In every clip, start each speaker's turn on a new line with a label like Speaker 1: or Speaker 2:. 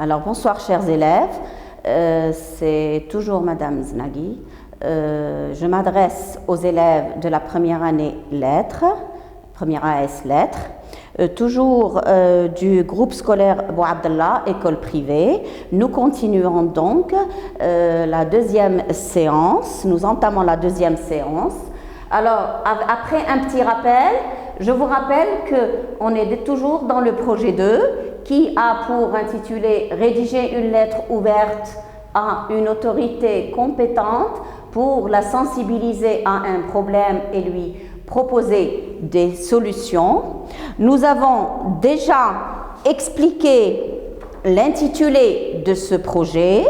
Speaker 1: Alors, bonsoir chers élèves, c'est toujours Madame Znaghi. Je m'adresse aux élèves de la première année lettres, première AS lettres, toujours du groupe scolaire Bou Abdallah, école privée. Nous continuons donc la deuxième séance, nous entamons la deuxième séance. Alors, après un petit rappel, je vous rappelle qu'on est toujours dans le projet 2 qui a pour intitulé « Rédiger une lettre ouverte à une autorité compétente pour la sensibiliser à un problème et lui proposer des solutions ». Nous avons déjà expliqué l'intitulé de ce projet,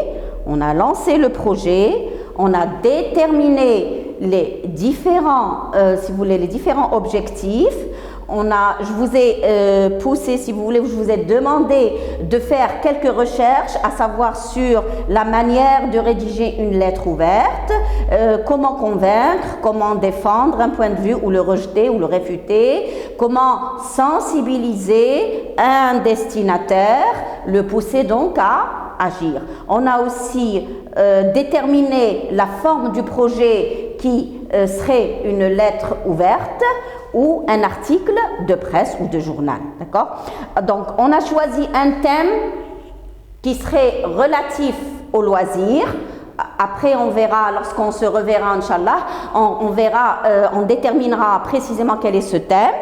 Speaker 1: on a lancé le projet, on a déterminé les différents, si vous voulez, les différents objectifs. Je vous ai poussé, si vous voulez, je vous ai demandé de faire quelques recherches, à savoir sur la manière de rédiger une lettre ouverte, comment convaincre, comment défendre un point de vue ou le rejeter ou le réfuter, comment sensibiliser un destinataire, le pousser donc à agir. On a aussi déterminé la forme du projet qui serait une lettre ouverte ou un article de presse ou de journal, d'accord? Donc, on a choisi un thème qui serait relatif au loisir. Après, on verra, lorsqu'on se reverra, Inch'Allah, on verra, on déterminera précisément quel est ce thème.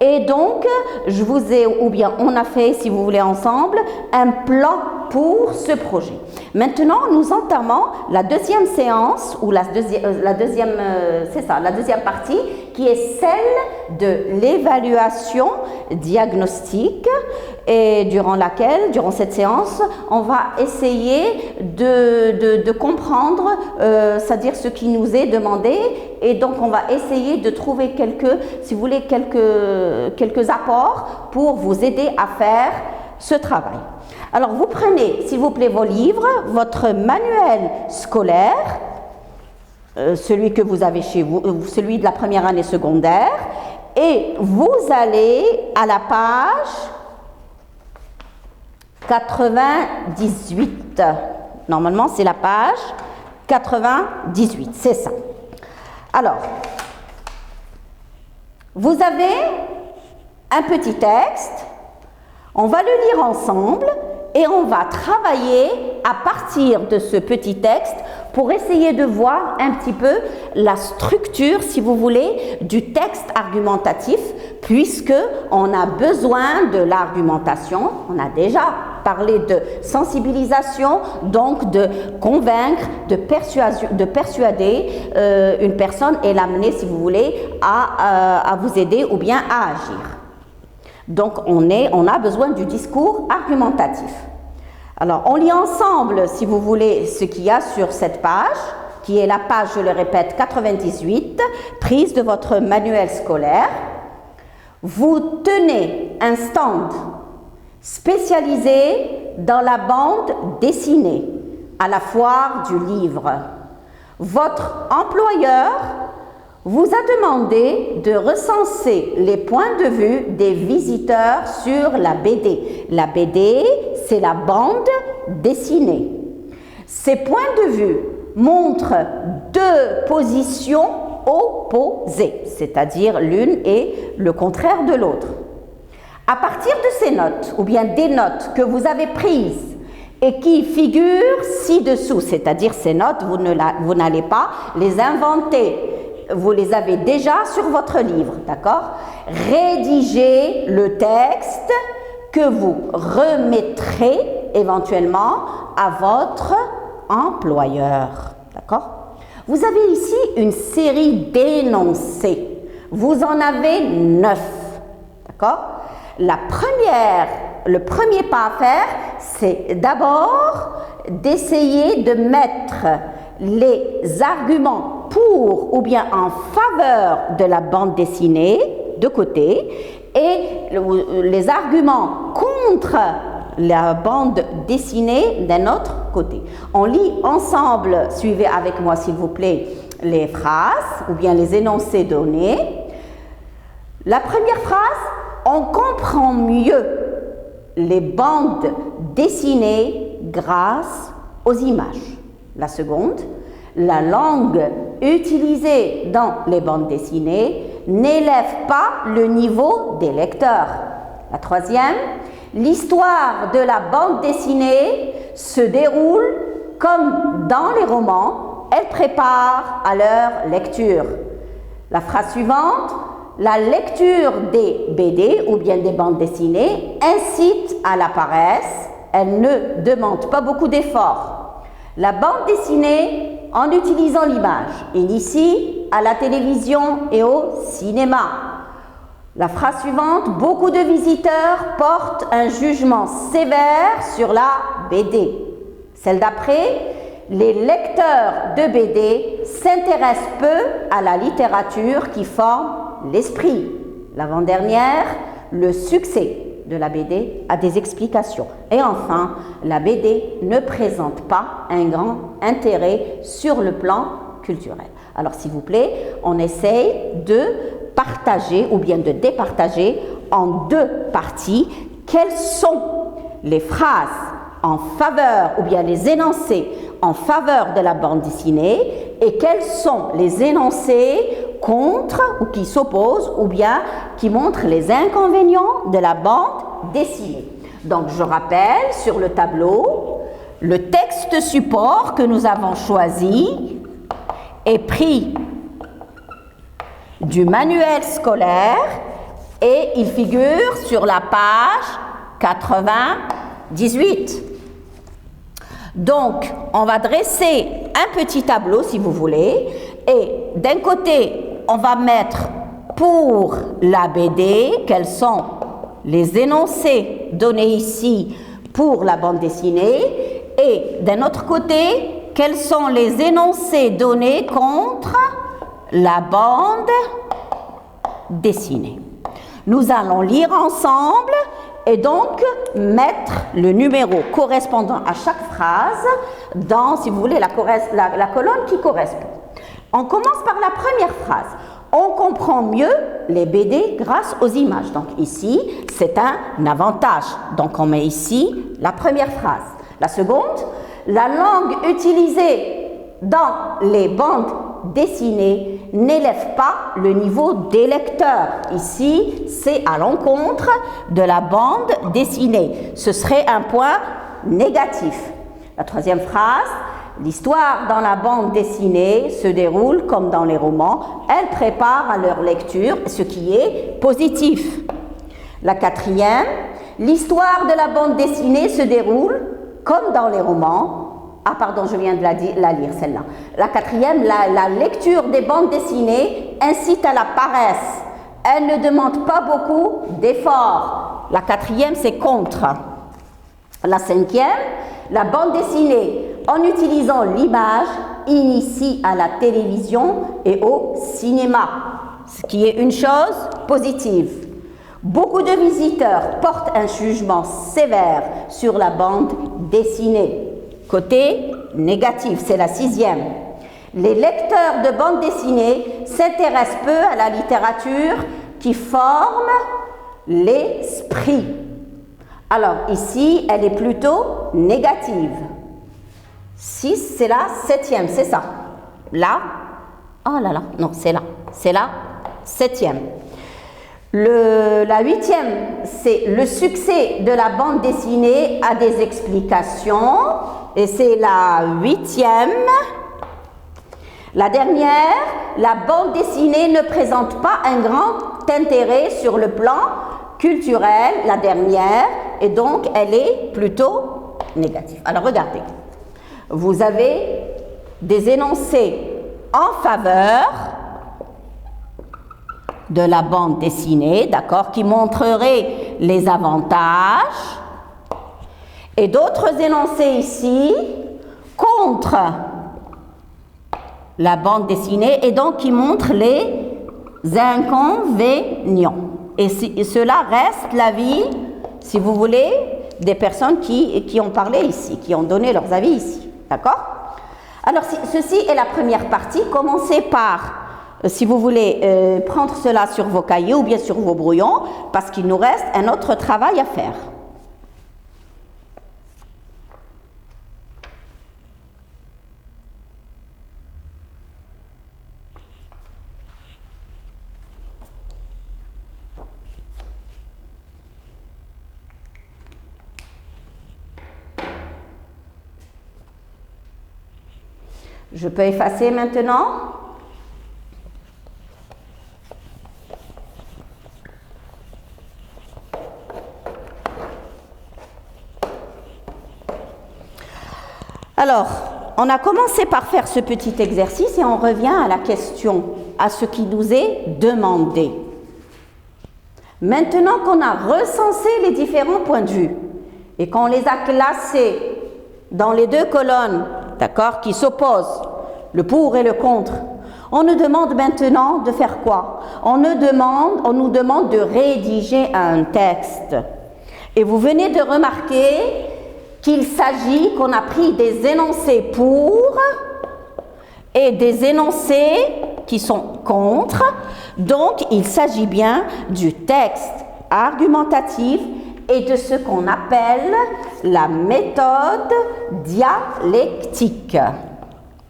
Speaker 1: Et donc, je vous ai, ou bien on a fait, si vous voulez, ensemble, un plan pour ce projet. Maintenant, nous entamons la deuxième séance, ou la deuxième partie, qui est celle de l'évaluation diagnostique, et durant cette séance, on va essayer de comprendre, c'est-à-dire ce qui nous est demandé, et donc on va essayer de trouver quelques apports pour vous aider à faire ce travail. Alors, vous prenez, s'il vous plaît, vos livres, votre manuel scolaire, celui que vous avez chez vous, celui de la première année secondaire, et vous allez à la page 98. Normalement, c'est la page 98, c'est ça. Alors, vous avez un petit texte, on va le lire ensemble et on va travailler à partir de ce petit texte pour essayer de voir un petit peu la structure, si vous voulez, du texte argumentatif, puisque on a besoin de l'argumentation. On a déjà parlé de sensibilisation, donc de convaincre, de persuader une personne et l'amener, si vous voulez, à vous aider ou bien à agir. Donc, on a besoin du discours argumentatif. Alors, on lit ensemble, si vous voulez, ce qu'il y a sur cette page, qui est la page, je le répète, 98, prise de votre manuel scolaire. Vous tenez un stand spécialisé dans la bande dessinée à la foire du livre. Votre employeur vous a demandé de recenser les points de vue des visiteurs sur la BD. La BD, c'est la bande dessinée. Ces points de vue montrent deux positions opposées, c'est-à-dire l'une est le contraire de l'autre. À partir de ces notes, ou bien des notes que vous avez prises et qui figurent ci-dessous, c'est-à-dire ces notes, vous n'allez pas les inventer. Vous les avez déjà sur votre livre, d'accord? Rédigez le texte que vous remettrez éventuellement à votre employeur, d'accord? Vous avez ici une série d'énoncés. Vous en avez 9, d'accord? Le premier pas à faire, c'est d'abord d'essayer de mettre les arguments pour ou bien en faveur de la bande dessinée de côté et les arguments contre la bande dessinée d'un autre côté. On lit ensemble, suivez avec moi s'il vous plaît, les phrases ou bien les énoncés donnés. La première phrase, on comprend mieux les bandes dessinées grâce aux images. La seconde, la langue utilisée dans les bandes dessinées n'élève pas le niveau des lecteurs. La troisième, l'histoire de la bande dessinée se déroule comme dans les romans, elle prépare à leur lecture. La phrase suivante, la lecture des BD ou bien des bandes dessinées incite à la paresse, elle ne demande pas beaucoup d'efforts. La bande dessinée, en utilisant l'image, initie à la télévision et au cinéma. La phrase suivante, beaucoup de visiteurs portent un jugement sévère sur la BD. Celle d'après, les lecteurs de BD s'intéressent peu à la littérature qui forme l'esprit. L'avant-dernière, le succès de la BD a des explications. Et enfin, la BD ne présente pas un grand intérêt sur le plan culturel. Alors s'il vous plaît, on essaye de partager ou bien de départager en deux parties quelles sont les phrases en faveur ou bien les énoncés en faveur de la bande dessinée et quels sont les énoncés contre ou qui s'opposent ou bien qui montrent les inconvénients de la bande dessinée. Donc je rappelle sur le tableau, le texte support que nous avons choisi est pris du manuel scolaire et il figure sur la page 98. Donc, on va dresser un petit tableau, si vous voulez, et d'un côté, on va mettre pour la BD, quels sont les énoncés donnés ici pour la bande dessinée, et d'un autre côté, quels sont les énoncés donnés contre la bande dessinée. Nous allons lire ensemble et donc mettre le numéro correspondant à chaque phrase dans, si vous voulez, la colonne qui correspond. On commence par la première phrase. On comprend mieux les BD grâce aux images. Donc ici, c'est un avantage. Donc on met ici la première phrase. La seconde, la langue utilisée dans les bandes dessinées n'élève pas le niveau des lecteurs. Ici, c'est à l'encontre de la bande dessinée. Ce serait un point négatif. La troisième phrase, l'histoire dans la bande dessinée se déroule comme dans les romans. Elle prépare à leur lecture, ce qui est positif. La quatrième, l'histoire de la bande dessinée se déroule comme dans les romans. Ah pardon, je viens de la lire celle-là. La quatrième, la lecture des bandes dessinées incite à la paresse. Elle ne demande pas beaucoup d'efforts. La quatrième, c'est contre. La cinquième, la bande dessinée, en utilisant l'image, initie à la télévision et au cinéma, ce qui est une chose positive. Beaucoup de visiteurs portent un jugement sévère sur la bande dessinée. Côté négatif, c'est la sixième. Les lecteurs de bande dessinée s'intéressent peu à la littérature qui forme l'esprit. Alors ici, elle est plutôt négative. 6, c'est la septième, c'est ça. Là, oh là là, non, c'est là. C'est la septième. La huitième, c'est le succès de la bande dessinée a des explications. Et c'est la huitième. La dernière, la bande dessinée ne présente pas un grand intérêt sur le plan culturel, la dernière, et donc elle est plutôt négative. Alors regardez, vous avez des énoncés en faveur de la bande dessinée, d'accord, qui montreraient les avantages, et d'autres énoncés ici contre la bande dessinée et donc qui montrent les inconvénients. Et cela reste l'avis, si vous voulez, des personnes qui ont parlé ici, qui ont donné leurs avis ici. D'accord? Alors, ceci est la première partie. Commencez par, si vous voulez, prendre cela sur vos cahiers ou bien sur vos brouillons, parce qu'il nous reste un autre travail à faire. Je peux effacer maintenant. Alors, on a commencé par faire ce petit exercice et on revient à la question, à ce qui nous est demandé. Maintenant qu'on a recensé les différents points de vue et qu'on les a classés dans les deux colonnes, d'accord, qui s'opposent, le pour et le contre, on nous demande maintenant de faire quoi? On nous demande de rédiger un texte. Et vous venez de remarquer qu'il s'agit qu'on a pris des énoncés pour et des énoncés qui sont contre. Donc, il s'agit bien du texte argumentatif et de ce qu'on appelle la méthode dialectique.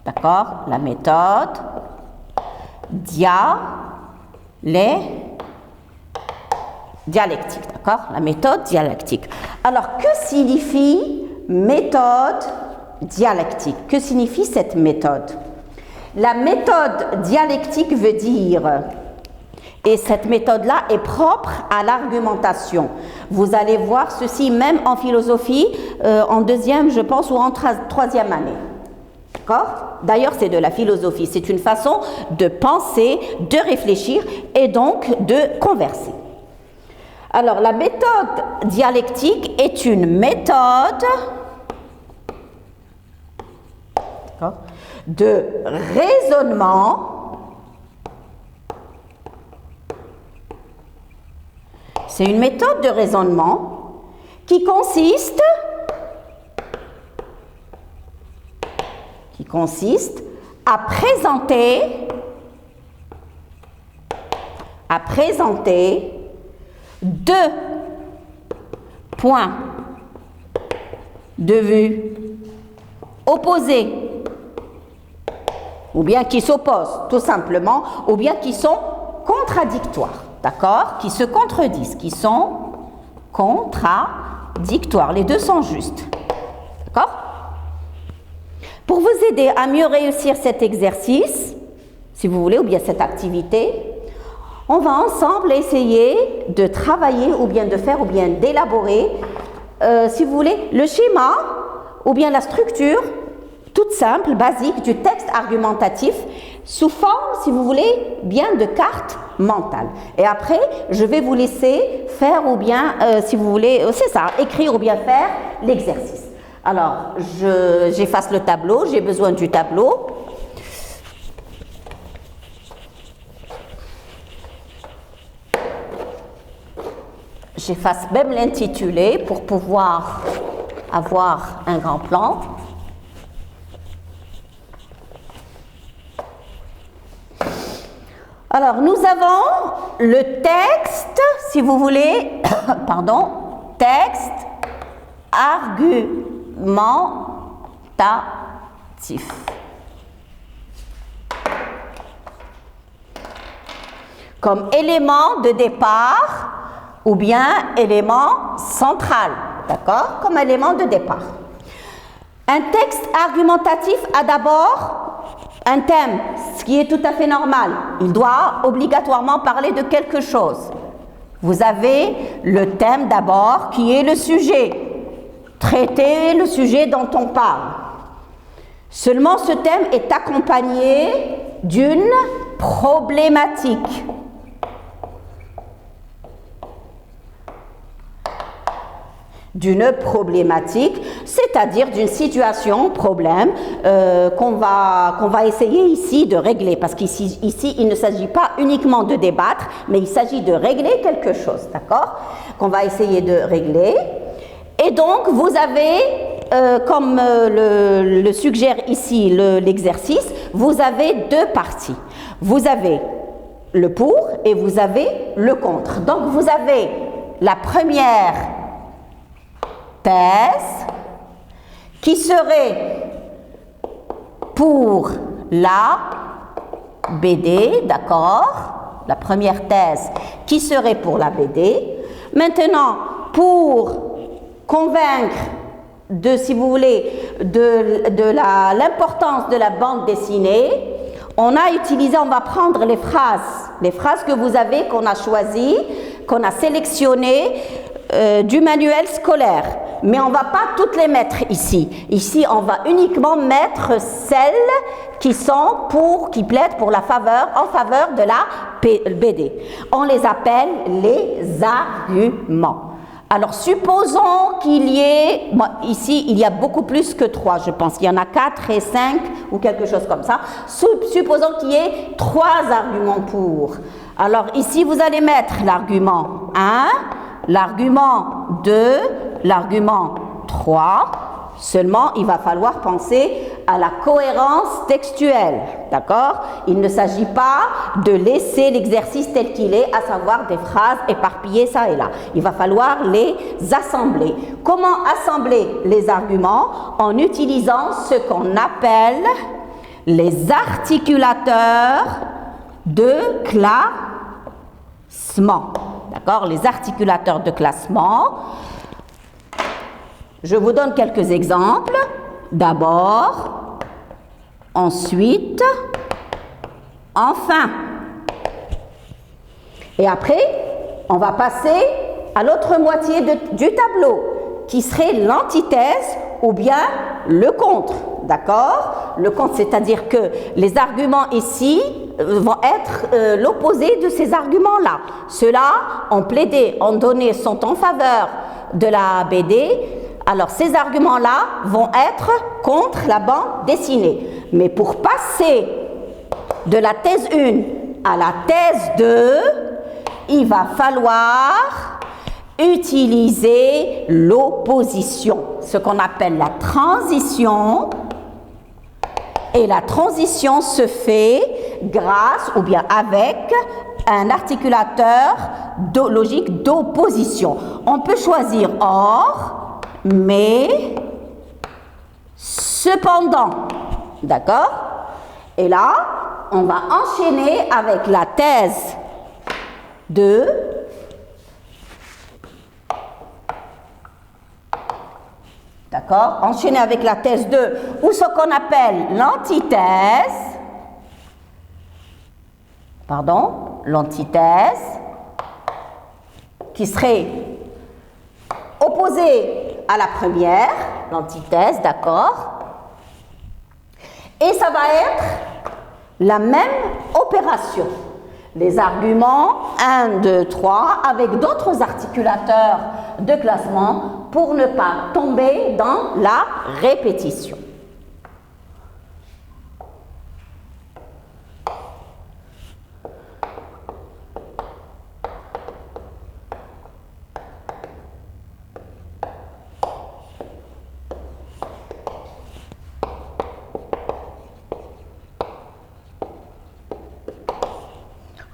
Speaker 1: D'accord? La méthode dialectique. D'accord? La méthode dialectique. Alors, que signifie méthode dialectique? Que signifie cette méthode? La méthode dialectique veut dire, et cette méthode-là est propre à l'argumentation. Vous allez voir ceci même en philosophie, en deuxième, je pense, ou en troisième année. D'accord? D'ailleurs, c'est de la philosophie. C'est une façon de penser, de réfléchir et donc de converser. Alors, la méthode dialectique est une méthode de raisonnement. C'est une méthode de raisonnement qui consiste à présenter deux points de vue opposés, ou bien qui s'opposent tout simplement, ou bien qui sont contradictoires, d'accord? Qui se contredisent, qui sont contradictoires. Les deux sont justes, d'accord? Pour vous aider à mieux réussir cet exercice, si vous voulez, ou bien cette activité, on va ensemble essayer de travailler, ou bien de faire, ou bien d'élaborer, si vous voulez, le schéma, ou bien la structure toute simple, basique, du texte argumentatif, sous forme, si vous voulez, bien de carte mentale. Et après, je vais vous laisser faire, ou bien, si vous voulez, c'est ça, écrire ou bien faire l'exercice. Alors, j'efface le tableau, j'ai besoin du tableau. J'efface même l'intitulé pour pouvoir avoir un grand plan. Alors, nous avons le texte, si vous voulez, pardon, texte argumentatif. Comme élément de départ ou bien élément central, d'accord? Comme élément de départ. Un texte argumentatif a d'abord un thème, ce qui est tout à fait normal. Il doit obligatoirement parler de quelque chose. Vous avez le thème d'abord qui est le sujet. Traiter le sujet dont on parle. Seulement ce thème est accompagné d'une problématique. D'une problématique, c'est-à-dire d'une situation, problème, qu'on va essayer ici de régler. Parce qu'ici, il ne s'agit pas uniquement de débattre, mais il s'agit de régler quelque chose, d'accord? Qu'on va essayer de régler. Et donc, vous avez, comme le suggère ici l'exercice, vous avez deux parties. Vous avez le pour et vous avez le contre. Donc, vous avez la première thèse qui serait pour la BD, d'accord? La première thèse qui serait pour la BD. Maintenant, pour convaincre si vous voulez, de l'importance de la bande dessinée, on va prendre les phrases que vous avez, qu'on a choisies, qu'on a sélectionnées du manuel scolaire. Mais on ne va pas toutes les mettre ici. Ici, on va uniquement mettre celles qui plaident en faveur de la BD. On les appelle les arguments. Alors, supposons qu'il y ait, ici, il y a beaucoup plus que 3, je pense. Il y en a 4 et 5 ou quelque chose comme ça. Supposons qu'il y ait 3 arguments pour. Alors, ici, vous allez mettre l'argument 1, l'argument 2, l'argument 3. Seulement, il va falloir penser à la cohérence textuelle, d'accord? Il ne s'agit pas de laisser l'exercice tel qu'il est, à savoir des phrases éparpillées ça et là. Il va falloir les assembler. Comment assembler les arguments? En utilisant ce qu'on appelle les articulateurs de classement, d'accord? Les articulateurs de classement. Je vous donne quelques exemples. D'abord, ensuite, enfin. Et après, on va passer à l'autre moitié du tableau, qui serait l'antithèse ou bien le contre. D'accord? Le contre, c'est-à-dire que les arguments ici vont être l'opposé de ces arguments-là. Ceux-là ont plaidé, ont donné, sont en faveur de la BD. Alors, ces arguments-là vont être contre la bande dessinée. Mais pour passer de la thèse 1 à la thèse 2, il va falloir utiliser l'opposition, ce qu'on appelle la transition. Et la transition se fait grâce ou bien avec un articulateur logique d'opposition. On peut choisir or, mais, cependant, d'accord? Et là, on va enchaîner avec la thèse 2. D'accord? Enchaîner avec la thèse 2 ou ce qu'on appelle l'antithèse. L'antithèse qui serait opposée à la première, l'antithèse, d'accord? Et ça va être la même opération. Les arguments 1, 2, 3 avec d'autres articulateurs de classement pour ne pas tomber dans la répétition.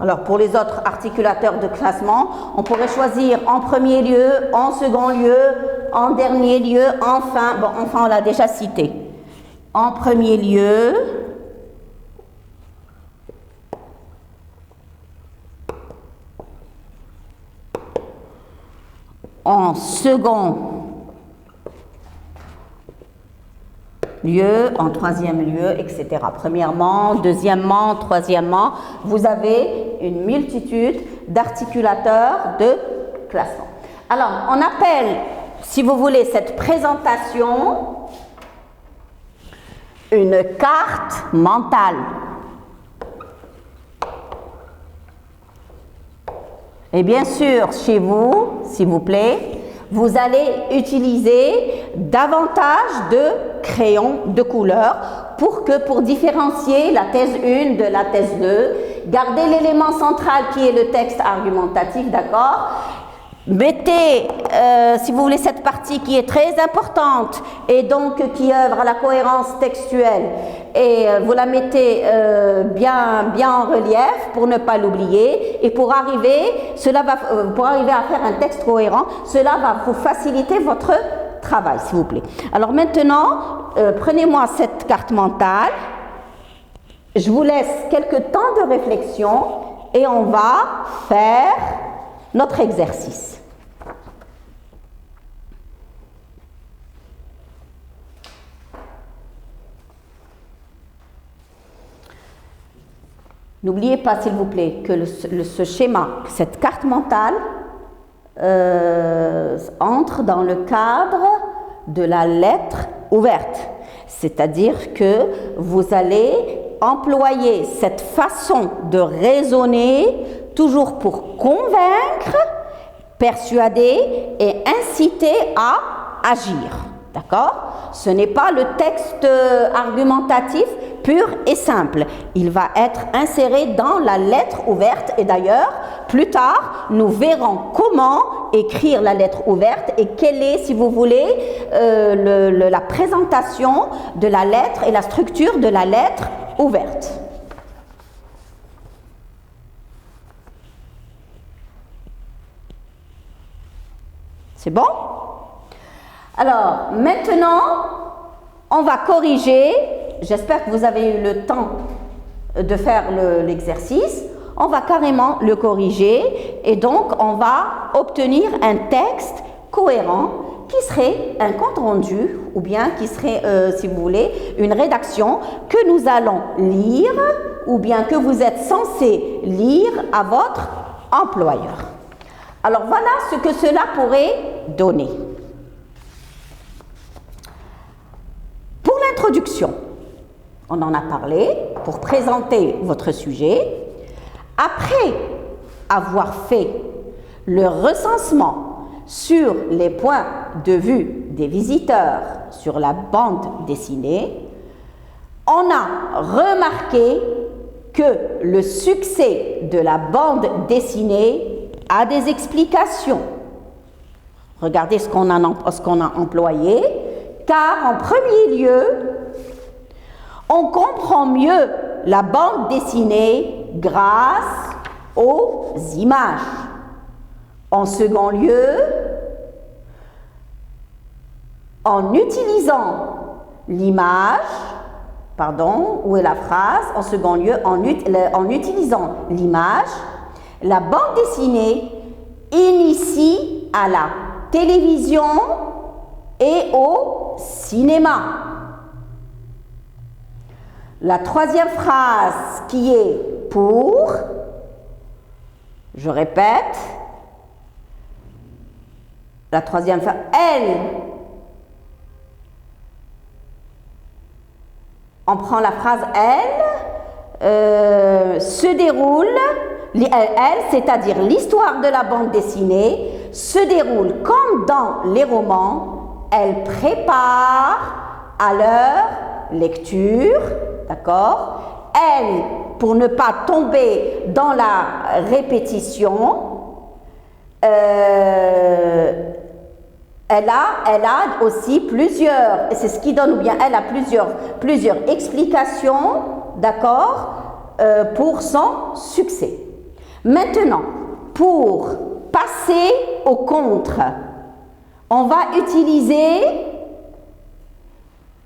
Speaker 1: Alors, pour les autres articulateurs de classement, on pourrait choisir en premier lieu, en second lieu, en dernier lieu, enfin. Bon, enfin, on l'a déjà cité. En premier lieu, en second lieu, en troisième lieu, etc. Premièrement, deuxièmement, troisièmement, vous avez une multitude d'articulateurs de classement. Alors, on appelle, si vous voulez, cette présentation une carte mentale. Et bien sûr, chez vous, s'il vous plaît, vous allez utiliser davantage de crayons de couleur pour différencier la thèse 1 de la thèse 2. Gardez l'élément central qui est le texte argumentatif, d'accord? Mettez, si vous voulez, cette partie qui est très importante et donc qui œuvre à la cohérence textuelle et vous la mettez bien en relief pour ne pas l'oublier et pour arriver à faire un texte cohérent, cela va vous faciliter votre travail, s'il vous plaît. Alors maintenant, prenez-moi cette carte mentale, je vous laisse quelques temps de réflexion et on va faire notre exercice. N'oubliez pas, s'il vous plaît, que ce schéma, cette carte mentale, entre dans le cadre de la lettre ouverte. C'est-à-dire que vous allez employer cette façon de raisonner toujours pour convaincre, persuader et inciter à agir. D'accord? Ce n'est pas le texte argumentatif pur et simple. Il va être inséré dans la lettre ouverte et d'ailleurs, plus tard, nous verrons comment écrire la lettre ouverte et quelle est, si vous voulez, la présentation de la lettre et la structure de la lettre ouverte. C'est bon? Alors, maintenant, on va corriger. J'espère que vous avez eu le temps de faire l'exercice. On va carrément le corriger et donc on va obtenir un texte cohérent qui serait un compte-rendu ou bien qui serait, si vous voulez, une rédaction que nous allons lire ou bien que vous êtes censé lire à votre employeur. Alors voilà ce que cela pourrait donner. Pour l'introduction, on en a parlé, pour présenter votre sujet. Après avoir fait le recensement sur les points de vue des visiteurs sur la bande dessinée, on a remarqué que le succès de la bande dessinée a des explications. Regardez ce qu'on a employé, car en premier lieu, on comprend mieux la bande dessinée grâce aux images. En second lieu, en utilisant l'image, où est la phrase? En second lieu, en utilisant l'image, la bande dessinée initie à la télévision et au cinéma. La troisième phrase qui est pour, je répète, la troisième phrase, on prend la phrase elle, se déroule, elle, c'est-à-dire l'histoire de la bande dessinée, se déroule comme dans les romans, elle prépare à leur lecture, d'accord? Elle, pour ne pas tomber dans la répétition, elle a aussi plusieurs, c'est ce qui donne, ou bien elle a plusieurs explications, d'accord, pour son succès. Maintenant, pour passer au contre, on va utiliser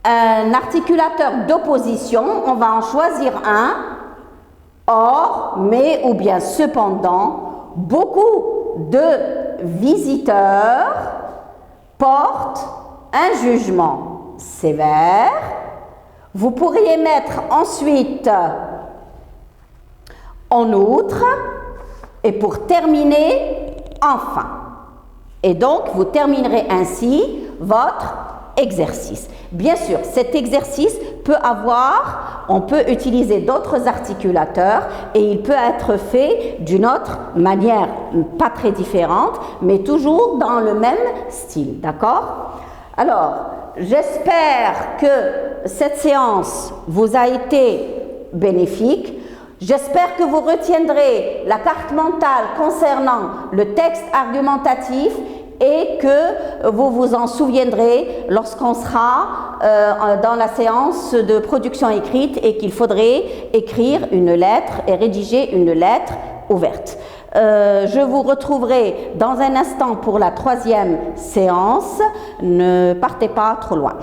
Speaker 1: un articulateur d'opposition, on va en choisir un, or, mais ou bien cependant, beaucoup de visiteurs portent un jugement sévère. Vous pourriez mettre ensuite en outre et pour terminer, enfin. Et donc, vous terminerez ainsi votre exercice. Bien sûr, cet exercice on peut utiliser d'autres articulateurs et il peut être fait d'une autre manière, pas très différente, mais toujours dans le même style, d'accord? Alors, j'espère que cette séance vous a été bénéfique. J'espère que vous retiendrez la carte mentale concernant le texte argumentatif et que vous vous en souviendrez lorsqu'on sera dans la séance de production écrite et qu'il faudrait écrire une lettre et rédiger une lettre ouverte. Je vous retrouverai dans un instant pour la troisième séance. Ne partez pas trop loin.